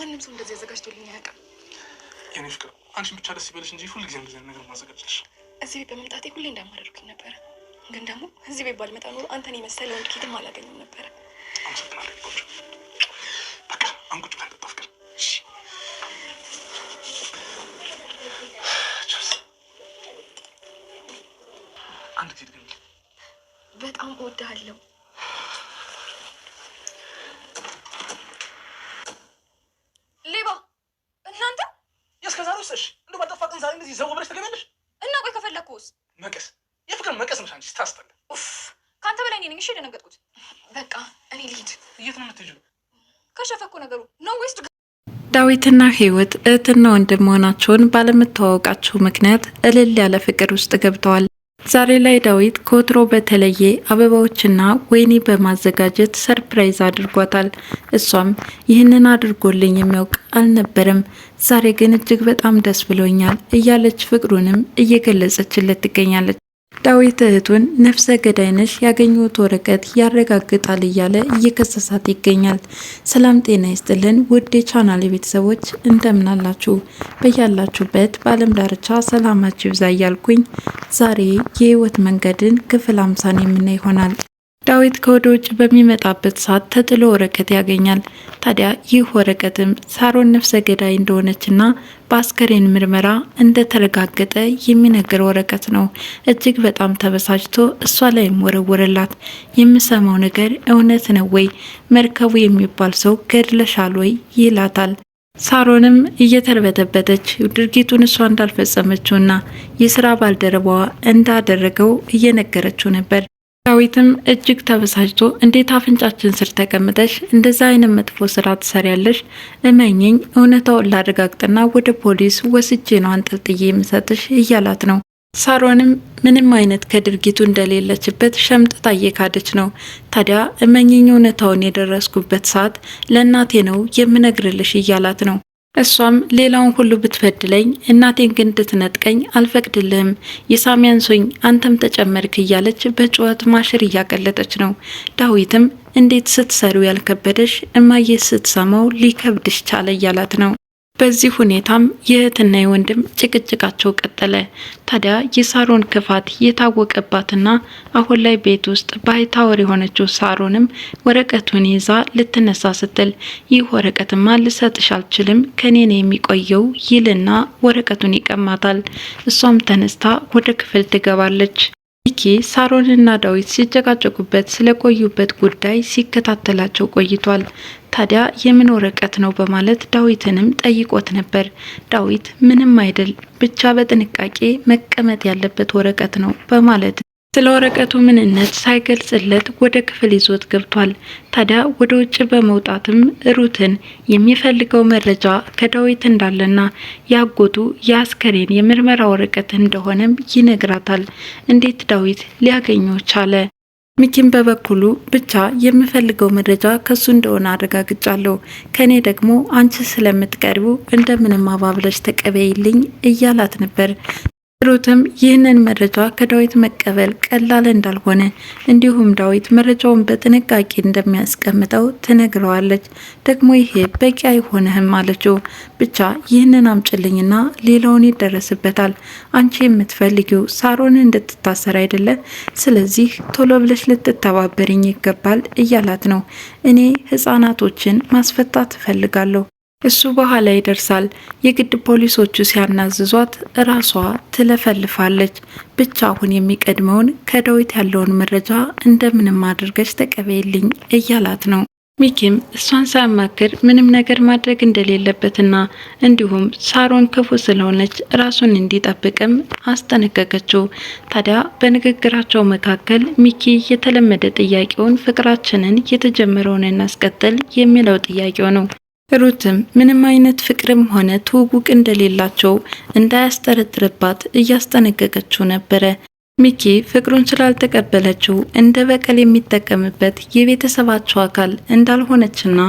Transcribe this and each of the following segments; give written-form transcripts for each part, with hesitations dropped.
ማንም ሰው እንደዚህ ያዘጋጅቶልኝ አያውቅም። የኔ ፍቅር አንቺን ብቻ ደስ ይበልሽ እንጂ ሁልጊዜ እንደዚህ ነገር ማዘጋጅልሽ። እዚህ ቤት በመምጣቴ ሁሌ እንዳማረርኩኝ ነበረ። ግን ደግሞ እዚህ ቤት ባልመጣ ኖሮ አንተን የመሰለ ወንድ ኬትም አላገኝም ነበረ። አመሰግናለሁ። በቃ አንቁጭ ብለን ጠጣ ፍቅር። እሺ አንድ ጊዜ ግን በጣም እወድሃለሁ። ሌባ እናንተ የእስከዛሬ ውስጥሽ እንደው ባጠፋቅን ዛሬ እንደዚህ ዘው ብለሽ ተገቢያለሽ። እና ቆይ ከፈለግኩስ መቀስ የፍቅር መቀስ ነሽ አንቺ ስታስጠላ። ከአንተ በላይ እኔ ነኝ። እሺ የደነገጥኩት። በቃ እኔ ልሂድ። የት ነው የምትሄጂው? ከሸፈ እኮ ነገሩ ነው ወይስ? ዳዊትና ህይወት እህትና ወንድም መሆናቸውን ባለመተዋወቃቸው ምክንያት እልል ያለ ፍቅር ውስጥ ገብተዋል። ዛሬ ላይ ዳዊት ከወትሮ በተለየ አበባዎችና ወይኒ በማዘጋጀት ሰርፕራይዝ አድርጓታል። እሷም ይህንን አድርጎልኝ የሚያውቅ አልነበረም፣ ዛሬ ግን እጅግ በጣም ደስ ብሎኛል እያለች ፍቅሩንም እየገለጸችለት ትገኛለች። ዳዊት እህቱን ነፍሰ ገዳይነሽ ያገኙት ወረቀት ያረጋግጣል እያለ እየከሰሳት ይገኛል። ሰላም ጤና ይስጥልን ውድ የቻናሌ ቤተሰቦች እንደምናላችሁ በያላችሁበት በዓለም ዳርቻ ሰላማችሁ ይብዛ እያልኩኝ ዛሬ የህይወት መንገድን ክፍል 50 የምናይ ይሆናል። ዳዊት ከወደ ውጭ በሚመጣበት ሰዓት ተጥሎ ወረቀት ያገኛል። ታዲያ ይህ ወረቀትም ሳሮን ነፍሰ ገዳይ እንደሆነችና በአስከሬን ምርመራ እንደተረጋገጠ የሚነገር ወረቀት ነው። እጅግ በጣም ተበሳጭቶ እሷ ላይም ወረወረላት። የምሰማው ነገር እውነት ነው ወይ? መርከቡ የሚባል ሰው ገድለሻል ወይ? ይላታል። ሳሮንም እየተርበተበተች ድርጊቱን እሷ እንዳልፈጸመችውና የስራ ባልደረባዋ እንዳደረገው እየነገረችው ነበር። ዳዊትም እጅግ ተበሳጭቶ እንዴት አፍንጫችን ስር ተቀምጠሽ እንደዛ አይነት መጥፎ ስራ ትሰሪያለሽ? እመኚኝ እውነታውን ላረጋግጥና ወደ ፖሊስ ወስጄ ነው አንጠልጥዬ የምሰጥሽ እያላት ነው። ሳሮንም ምንም አይነት ከድርጊቱ እንደሌለችበት ሸምጥታ እየካደች ነው። ታዲያ እመኚኝ እውነታውን የደረስኩበት ሰዓት ለእናቴ ነው የምነግርልሽ እያላት ነው። እሷም ሌላውን ሁሉ ብትፈድለኝ እናቴን ግን እንድትነጥቀኝ አልፈቅድልህም፣ የሳሚያንሶኝ አንተም ተጨመርክ እያለች በጩኸት ማሽር እያቀለጠች ነው። ዳዊትም እንዴት ስትሰሩ ያልከበደሽ እማዬ ስትሰማው ሊከብድሽ ቻለ እያላት ነው። በዚህ ሁኔታም የእህትና የወንድም ጭቅጭቃቸው ቀጠለ። ታዲያ የሳሮን ክፋት የታወቀባትና አሁን ላይ ቤት ውስጥ ባይታወር የሆነችው ሳሮንም ወረቀቱን ይዛ ልትነሳ ስትል ይህ ወረቀትማ ልሰጥሽ አልችልም ከኔ ነው የሚቆየው ይልና ወረቀቱን ይቀማታል። እሷም ተነስታ ወደ ክፍል ትገባለች። ሚኪ ሳሮንና ዳዊት ሲጨቃጨቁበት ስለቆዩበት ጉዳይ ሲከታተላቸው ቆይቷል። ታዲያ የምን ወረቀት ነው በማለት ዳዊትንም ጠይቆት ነበር። ዳዊት ምንም አይደል ብቻ በጥንቃቄ መቀመጥ ያለበት ወረቀት ነው በማለት ስለ ወረቀቱ ምንነት ሳይገልጽለት ወደ ክፍል ይዞት ገብቷል። ታዲያ ወደ ውጭ በመውጣትም ሩትን የሚፈልገው መረጃ ከዳዊት እንዳለና ያጎቱ የአስከሬን የምርመራ ወረቀት እንደሆነም ይነግራታል። እንዴት ዳዊት ሊያገኘው ቻለ? ሚኪም በበኩሉ ብቻ የምፈልገው መረጃ ከሱ እንደሆነ አረጋግጫለሁ፣ ከኔ ደግሞ አንቺ ስለምትቀርቡ እንደምንም አባብለሽ ተቀበይልኝ እያላት ነበር። ሩትም ይህንን መረጃ ከዳዊት መቀበል ቀላል እንዳልሆነ እንዲሁም ዳዊት መረጃውን በጥንቃቄ እንደሚያስቀምጠው ትነግረዋለች። ደግሞ ይሄ በቂ አይሆንህም አለችው። ብቻ ይህንን አምጭልኝና ሌላውን ይደረስበታል። አንቺ የምትፈልጊው ሳሮን እንድትታሰር አይደለ? ስለዚህ ቶሎ ብለሽ ልትተባበርኝ ይገባል እያላት ነው። እኔ ህፃናቶችን ማስፈታት እፈልጋለሁ። እሱ በኋላ ይደርሳል። የግድ ፖሊሶቹ ሲያናዝዟት ራሷ ትለፈልፋለች። ብቻ አሁን የሚቀድመውን ከዳዊት ያለውን መረጃ እንደምንም አድርገሽ ተቀበይልኝ እያላት ነው። ሚኪም እሷን ሳያማክር ምንም ነገር ማድረግ እንደሌለበትና እንዲሁም ሳሮን ክፉ ስለሆነች ራሱን እንዲጠብቅም አስጠነቀቀችው። ታዲያ በንግግራቸው መካከል ሚኪ የተለመደ ጥያቄውን ፍቅራችንን የተጀመረውን እናስቀጥል የሚለው ጥያቄው ነው። ሩትም ምንም አይነት ፍቅርም ሆነ ትውውቅ እንደሌላቸው እንዳያስጠረጥርባት እያስጠነቀቀችው ነበረ። ሚኪ ፍቅሩን ስላልተቀበለችው እንደ በቀል የሚጠቀምበት የቤተሰባቸው አካል እንዳልሆነችና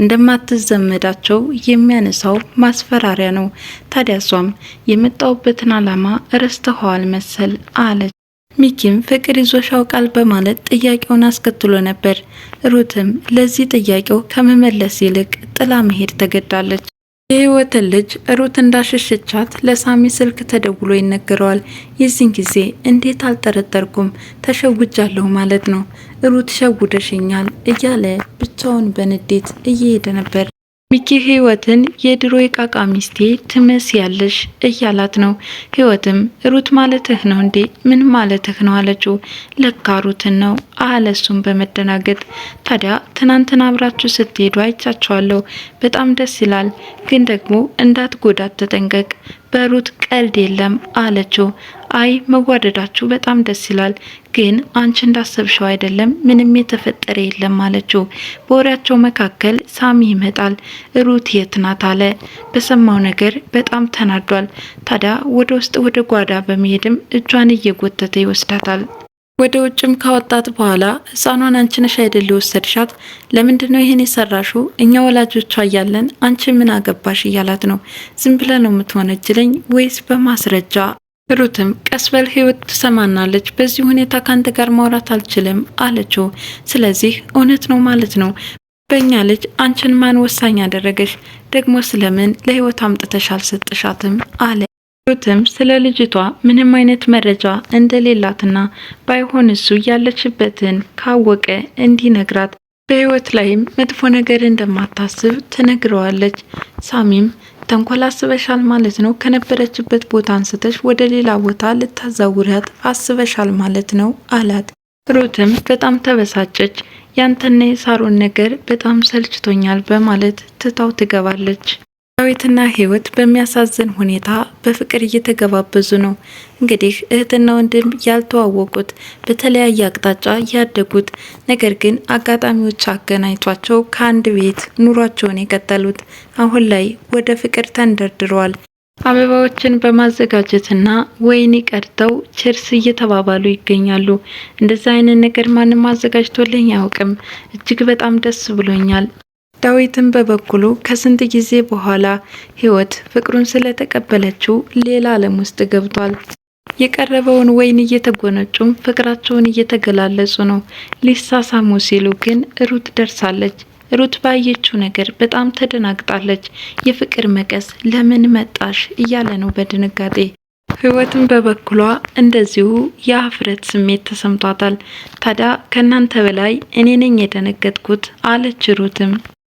እንደማትዘመዳቸው የሚያነሳው ማስፈራሪያ ነው። ታዲያ እሷም የመጣውበትን ዓላማ ረስተኸዋል መሰል አለች። ሚኪም ፍቅር ይዞሽ ያውቃል በማለት ጥያቄውን አስከትሎ ነበር። ሩትም ለዚህ ጥያቄው ከመመለስ ይልቅ ጥላ መሄድ ተገዳለች። የህይወትን ልጅ ሩት እንዳሸሸቻት ለሳሚ ስልክ ተደውሎ ይነገረዋል። የዚህን ጊዜ እንዴት አልጠረጠርኩም ተሸውጃለሁ ማለት ነው፣ ሩት ሸውደሽኛል እያለ ብቻውን በንዴት እየሄደ ነበር። ሚኪ ህይወትን የድሮ የቃቃ ሚስቴ ትመስያለሽ እያላት ነው። ህይወትም ሩት ማለትህ ነው እንዴ? ምን ማለትህ ነው አለችው። ለካ ሩትን ነው አለ እሱም በመደናገጥ። ታዲያ ትናንትና አብራችሁ ስትሄዱ አይቻችኋለሁ፣ በጣም ደስ ይላል፣ ግን ደግሞ እንዳትጎዳት ተጠንቀቅ፣ በሩት ቀልድ የለም አለችው። አይ መዋደዳችሁ በጣም ደስ ይላል፣ ግን አንቺ እንዳሰብሽው አይደለም፣ ምንም የተፈጠረ የለም አለችው። በወሬያቸው መካከል ሳሚ ይመጣል። ሩት የት ናት አለ። በሰማው ነገር በጣም ተናዷል። ታዲያ ወደ ውስጥ ወደ ጓዳ በመሄድም እጇን እየጎተተ ይወስዳታል። ወደ ውጭም ካወጣት በኋላ ህፃኗን አንቺ ነሽ አይደል የወሰድሻት? ለምንድነው ይሄን የሰራሹ? እኛ ወላጆቿ እያለን አንቺ ምን አገባሽ እያላት ነው። ዝም ብለ ነው የምትወነጅለኝ ወይስ በማስረጃ? ሩትም ቀስበል ህይወት ትሰማናለች፣ በዚህ ሁኔታ ካንተ ጋር ማውራት አልችልም አለችው። ስለዚህ እውነት ነው ማለት ነው። በእኛ ልጅ አንቺን ማን ወሳኝ ያደረገሽ? ደግሞ ስለምን ለህይወት አምጥተሽ አልሰጥሻትም አለ። ሩትም ስለ ልጅቷ ምንም አይነት መረጃ እንደሌላትና ባይሆን እሱ ያለችበትን ካወቀ እንዲነግራት በህይወት ላይም መጥፎ ነገር እንደማታስብ ትነግረዋለች። ሳሚም ተንኮል አስበሻል ማለት ነው፣ ከነበረችበት ቦታ አንስተሽ ወደ ሌላ ቦታ ልታዛውሪያት አስበሻል ማለት ነው አላት። ሩትም በጣም ተበሳጨች። ያንተና የሳሮን ነገር በጣም ሰልችቶኛል በማለት ትታው ትገባለች። ዳዊትና ህይወት በሚያሳዝን ሁኔታ በፍቅር እየተገባበዙ ነው። እንግዲህ እህትና ወንድም ያልተዋወቁት በተለያየ አቅጣጫ ያደጉት፣ ነገር ግን አጋጣሚዎች አገናኝቷቸው ከአንድ ቤት ኑሯቸውን የቀጠሉት አሁን ላይ ወደ ፍቅር ተንደርድረዋል። አበባዎችን በማዘጋጀትና ወይን ቀርተው ቸርስ እየተባባሉ ይገኛሉ። እንደዚህ አይነት ነገር ማንም አዘጋጅቶልኝ አያውቅም። እጅግ በጣም ደስ ብሎኛል። ዳዊትም በበኩሉ ከስንት ጊዜ በኋላ ህይወት ፍቅሩን ስለተቀበለችው ሌላ ዓለም ውስጥ ገብቷል። የቀረበውን ወይን እየተጎነጩም ፍቅራቸውን እየተገላለጹ ነው። ሊሳሳሙ ሲሉ ግን ሩት ደርሳለች። ሩት ባየችው ነገር በጣም ተደናግጣለች። የፍቅር መቀስ ለምን መጣሽ እያለ ነው በድንጋጤ። ህይወትም በበኩሏ እንደዚሁ የአፍረት ስሜት ተሰምቷታል። ታዲያ ከናንተ በላይ እኔ ነኝ የደነገጥኩት አለች ሩትም።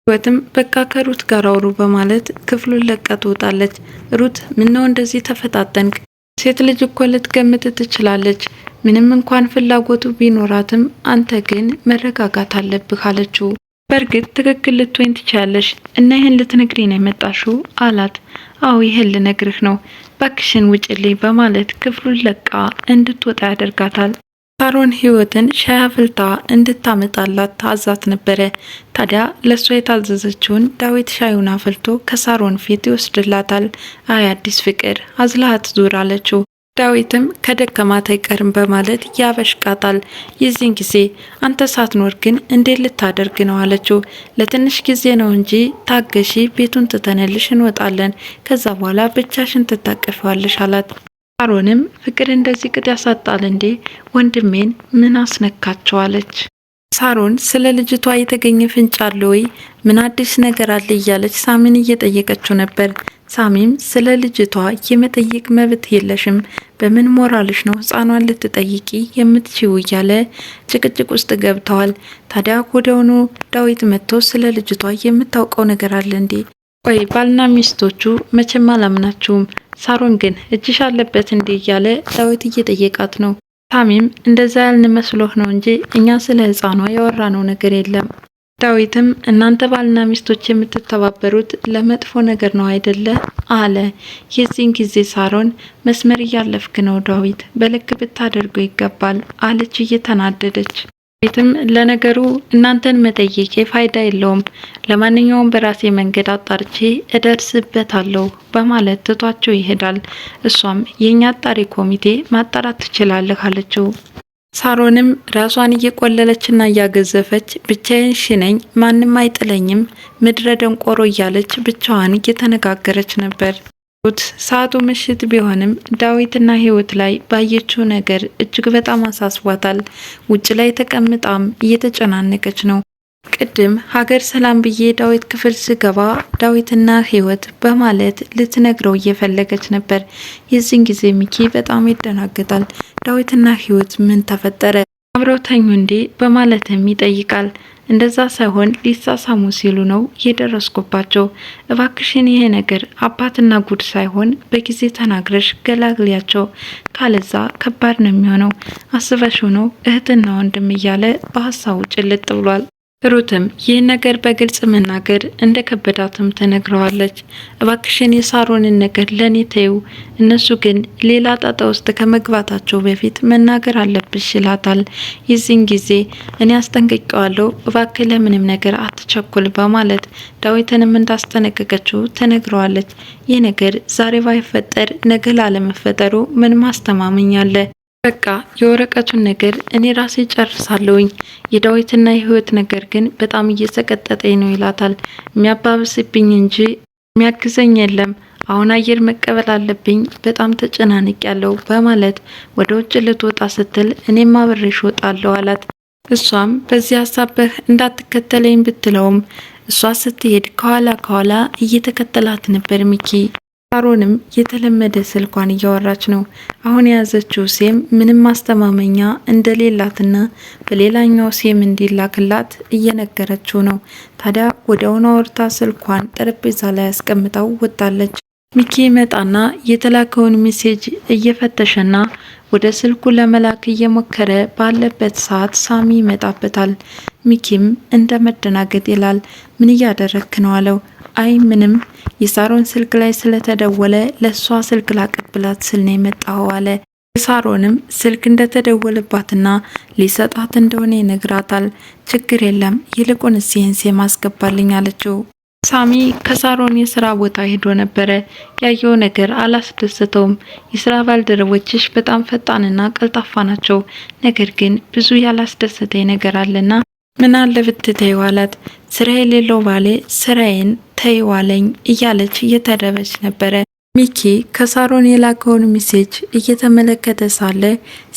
ህይወትም በቃ ከሩት ጋር አውሩ በማለት ክፍሉን ለቃ ትወጣለች። ሩት ምነው እንደዚህ ተፈጣጠንክ? ሴት ልጅ እኮ ልትገምት ትችላለች፣ ምንም እንኳን ፍላጎቱ ቢኖራትም አንተ ግን መረጋጋት አለብህ አለችው። በእርግጥ ትክክል ልትወኝ ትችላለሽ እና ይህን ልትነግሪ ነው የመጣሽው አላት። አዎ ይህን ልነግርህ ነው፣ ባክሽን ውጭልኝ በማለት ክፍሉን ለቃ እንድትወጣ ያደርጋታል። ሳሮን ህይወትን ሻይ አፍልታ እንድታመጣላት ታዛት ነበረ። ታዲያ ለሷ የታዘዘችውን ዳዊት ሻዩን አፍልቶ ከሳሮን ፊት ይወስድላታል። አይ አዲስ ፍቅር አዝላሃት ዙር አለችው። ዳዊትም ከደከማት አይቀርም በማለት ያበሽቃታል። የዚህን ጊዜ አንተ ሳትኖር ግን እንዴት ልታደርግ ነው አለችው። ለትንሽ ጊዜ ነው እንጂ ታገሺ፣ ቤቱን ትተንልሽ እንወጣለን፣ ከዛ በኋላ ብቻሽን ትታቀፊዋለሽ አላት። ሳሮንም ፍቅር እንደዚህ ቅጥ ያሳጣል እንዴ? ወንድሜን ምን አስነካቸዋለች? ሳሮን ስለ ልጅቷ የተገኘ ፍንጭ አለ ወይ? ምን አዲስ ነገር አለ እያለች ሳሚን እየጠየቀችው ነበር። ሳሚም ስለ ልጅቷ የመጠየቅ መብት የለሽም፣ በምን ሞራልሽ ነው ህፃኗን ልትጠይቂ የምትችው እያለ ጭቅጭቅ ውስጥ ገብተዋል። ታዲያ ወዲያውኑ ዳዊት መጥቶ ስለ ልጅቷ የምታውቀው ነገር አለ እንዴ? ቆይ ባልና ሚስቶቹ መቼም አላምናችሁም፣ ሳሮን ግን እጅሽ አለበት እንዴ እያለ ዳዊት እየጠየቃት ነው። ሳሚም እንደዛ ያልን መስሎህ ነው እንጂ እኛ ስለ ህፃኗ ያወራነው ነገር የለም። ዳዊትም እናንተ ባልና ሚስቶች የምትተባበሩት ለመጥፎ ነገር ነው አይደለ አለ። የዚህን ጊዜ ሳሮን መስመር እያለፍክ ነው ዳዊት፣ በልክ ብታደርገው ይገባል አለች እየተናደደች። ዳዊትም ለነገሩ እናንተን መጠየቄ ፋይዳ የለውም፣ ለማንኛውም በራሴ መንገድ አጣርቼ እደርስበታለሁ በማለት ትቷቸው ይሄዳል። እሷም የኛ አጣሪ ኮሚቴ ማጣራት ትችላለህ አለችው። ሳሮንም ራሷን እየቆለለችና እያገዘፈች ብቻዬን ሽነኝ ማንም አይጥለኝም ምድረ ደንቆሮ እያለች ብቻዋን እየተነጋገረች ነበር። ሰዓቱ ምሽት ቢሆንም ዳዊትና ህይወት ላይ ባየችው ነገር እጅግ በጣም አሳስቧታል። ውጭ ላይ ተቀምጣም እየተጨናነቀች ነው። ቅድም ሀገር ሰላም ብዬ ዳዊት ክፍል ስገባ ዳዊትና ህይወት በማለት ልትነግረው እየፈለገች ነበር። የዚህን ጊዜ ሚኪ በጣም ይደናገጣል። ዳዊትና ህይወት ምን ተፈጠረ? አብረው ተኙ እንዴ? በማለትም ይጠይቃል። እንደዛ ሳይሆን ሊሳሳሙ ሲሉ ነው የደረስኩባቸው። እባክሽን ይሄ ነገር አባትና ጉድ ሳይሆን በጊዜ ተናግረሽ ገላግሊያቸው፣ ካለዛ ከባድ ነው የሚሆነው። አስበሽው ነው እህትና ወንድም እያለ በሀሳቡ ጭልጥ ብሏል። ሩትም ይህን ነገር በግልጽ መናገር እንደ ከበዳትም ተነግረዋለች። እባክሽን የሳሮንን ነገር ለኔ ተይው፣ እነሱ ግን ሌላ ጣጣ ውስጥ ከመግባታቸው በፊት መናገር አለብሽ ይላታል። የዚህን ጊዜ እኔ አስጠንቅቄዋለሁ፣ እባክህ ለምንም ነገር አትቸኩል በማለት ዳዊትንም እንዳስጠነቀቀችው ተነግረዋለች። ይህ ነገር ዛሬ ባይፈጠር ነገ ላለመፈጠሩ ምን ማስተማመኛ አለ? በቃ የወረቀቱን ነገር እኔ ራሴ ጨርሳለሁኝ። የዳዊትና የህይወት ነገር ግን በጣም እየሰቀጠጠኝ ነው ይላታል። የሚያባብስብኝ እንጂ የሚያግዘኝ የለም። አሁን አየር መቀበል አለብኝ። በጣም ተጨናንቅ ያለው በማለት ወደ ውጭ ልትወጣ ስትል እኔም አብሬሽ እወጣለሁ አላት። እሷም በዚህ ሀሳብህ እንዳትከተለኝ ብትለውም እሷ ስትሄድ ከኋላ እየተከተላት ነበር ሚኪ። ሳሮንም የተለመደ ስልኳን እያወራች ነው። አሁን የያዘችው ሴም ምንም ማስተማመኛ እንደሌላትና በሌላኛው ሴም እንዲላክላት እየነገረችው ነው። ታዲያ ወዲያውኑ አውርታ ስልኳን ጠረጴዛ ላይ አስቀምጣው ወጣለች። ሚኪ መጣና የተላከውን ሜሴጅ እየፈተሸና ወደ ስልኩ ለመላክ እየሞከረ ባለበት ሰዓት ሳሚ ይመጣበታል። ሚኪም እንደ መደናገጥ ይላል። ምን እያደረክ ነው አለው። አይ ምንም፣ የሳሮን ስልክ ላይ ስለተደወለ ለሷ ስልክ ላቀብላት ስል ነው የመጣው አለ። ሳሮንም ስልክ እንደተደወለባትና ሊሰጣት እንደሆነ ይነግራታል። ችግር የለም ይልቁንስ ይህን ሴም አስገባልኝ አለችው። ሳሚ ከሳሮን የስራ ቦታ ሄዶ ነበረ። ያየው ነገር አላስደሰተውም። የስራ ባልደረቦችሽ በጣም ፈጣንና ቀልጣፋ ናቸው፣ ነገር ግን ብዙ ያላስደሰተኝ ነገር አለና ምን አለ ብትተይው አላት። ስራ የሌለው ባሌ ስራዬን ተይዋለኝ እያለች እየተደበች ነበረ። ሚኪ ከሳሮን የላከውን ሜሴጅ እየተመለከተ ሳለ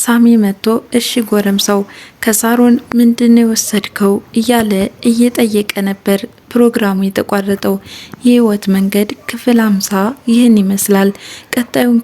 ሳሚ መጥቶ እሺ ጎረምሳው ከሳሮን ምንድን የወሰድከው እያለ እየጠየቀ ነበር። ፕሮግራሙ የተቋረጠው የህይወት መንገድ ክፍል 50 ይህን ይመስላል። ቀጣዩን